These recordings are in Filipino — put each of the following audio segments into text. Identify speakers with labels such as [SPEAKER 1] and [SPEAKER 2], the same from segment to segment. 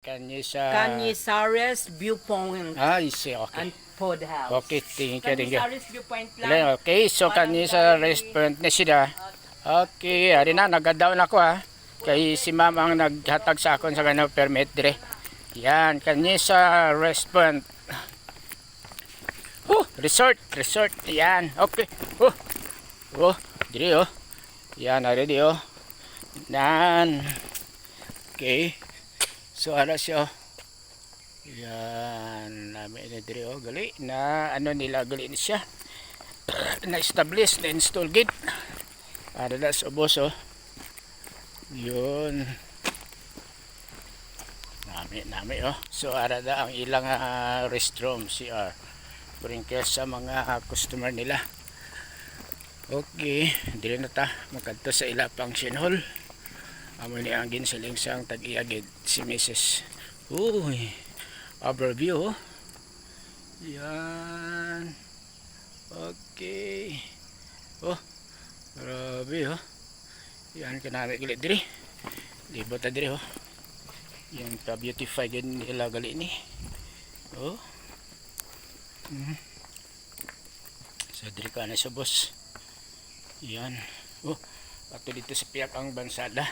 [SPEAKER 1] Canizares Viewpoint
[SPEAKER 2] I see, okay.
[SPEAKER 1] and Pod House.
[SPEAKER 2] Okay, thank you.
[SPEAKER 1] Canizares Viewpoint lang.
[SPEAKER 2] Okay, so kanisa restaurant na sila. Okay, ari na, nagadaon ako ha. Kay si ma'am ang naghatag sa akon sa ganang permit dire. Yan, kanisa restaurant. Resort. Yan, okay. Dire Yan, ari di Yan. Okay. So, ara siya Yan, namin na dire gali na ano nila gali ni siya. Na-establish, na-install gate. Para na sa ubos Yun. Nami So, ara na ang ilang restroom CR. Bringkes sa mga customer nila. Okay, dire na ta magkadto sa ila function hall. Amo ni ang ginsiling sang tag-iagid si Mrs. Uy, overview Yan. Okay. Grabe Yan kanami gali diri. Libot ta diri Yan ka beautify gid nila gali ni. So diri ka na sa boss. Yan. Ato dito sa piyak ang bansada.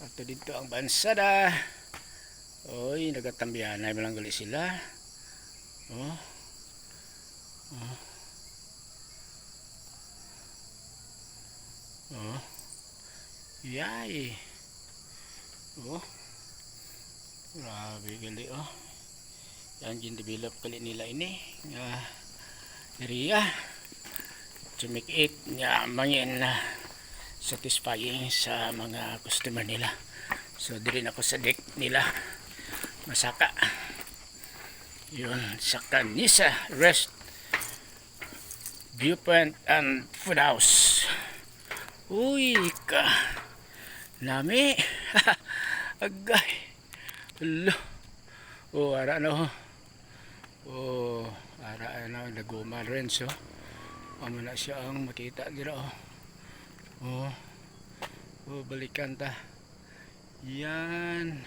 [SPEAKER 2] Ato dito ang bansada. Oy, nagatambiyanay lang gali sila. Yay. Grabe gali Yan gin-develop gali nila ini. Area to make it nga mangin satisfying sa mga customer nila. So diri ako sa deck nila masaka. Yun sa Kanisa Rest Viewpoint and Food House. Uy ka nami agay hello. Ara ara na naguma rin amo na siya ang makita dira balikan ta. Yan.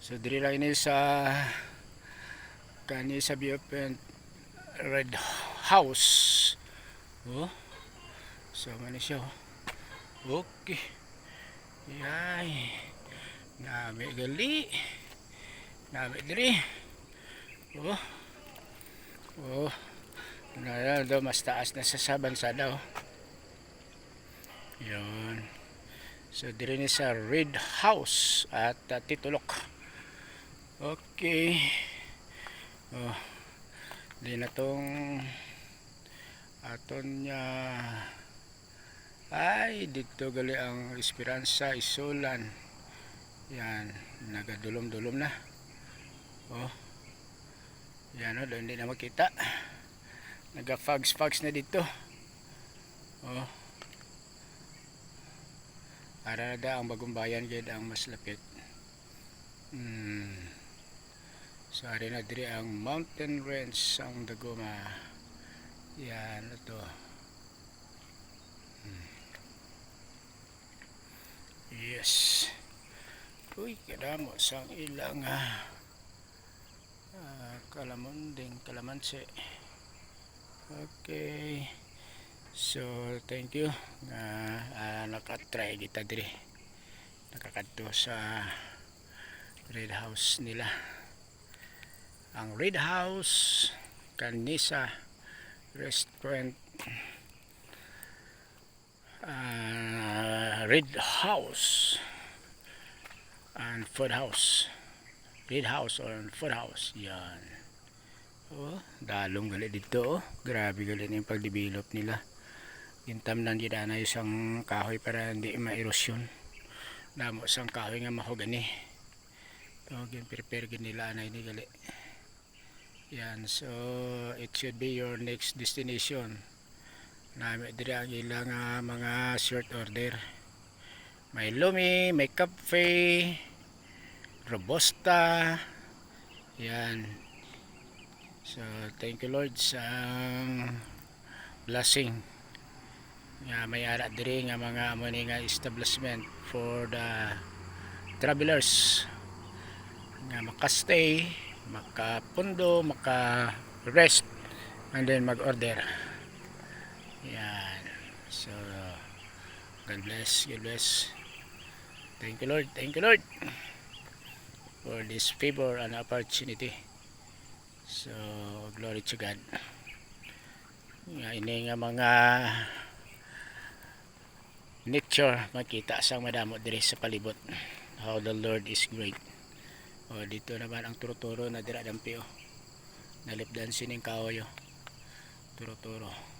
[SPEAKER 2] So diri lang ini sa Kanisa Viewpoint Red House. So man siya. Okay. Yay. Nami gali. Nami diri. Mas taas na sa bansada Yun. So diri ni sa Red House at Titulok. Okay. Di na tong aton niya ay dito gali ang Esperanza Isulan. Yan, nagadulom-dulom na. Yan doon hindi na makita. Naga-fogs na dito. Para na ang bagong bayan gid ang mas lapit. So ari na diri ang mountain range ang Dagoma. Yan ito. Yes. Uy, kadamo sang ilang kalamansi. Okay. So thank you nakatry kita diri. Nakakadto sa Red House nila. Ang Red House Kanisa Restaurant Red House and Food House. Red House or Food House. Yan. Dalong gali dito Grabe gali na yung pag-develop nila. Gintamnan gid ana isang kahoy para hindi ma-erosyon. Damo sang kahoy nga mahogani. Gin-prepare gid nila ana ini gali. Yan, so it should be your next destination. Nami diri ang ilang mga short order. May lumi, may cafe, robusta. Yan. So thank you Lord sa blessing. nga may ara diri nga mga amo ni nga establishment for the travelers nga makastay, makapundo, maka-rest and then mag-order. Yan. So God bless, God bless. Thank you Lord, thank you Lord for this favor and opportunity. So glory to God. Nga ini nga mga nature makita sang madamo diri sa palibot. How the Lord is great. O dito naman ang turo-turo na dira dampi, oh. Nalipdan sining kahoy, oh. Turo-turo.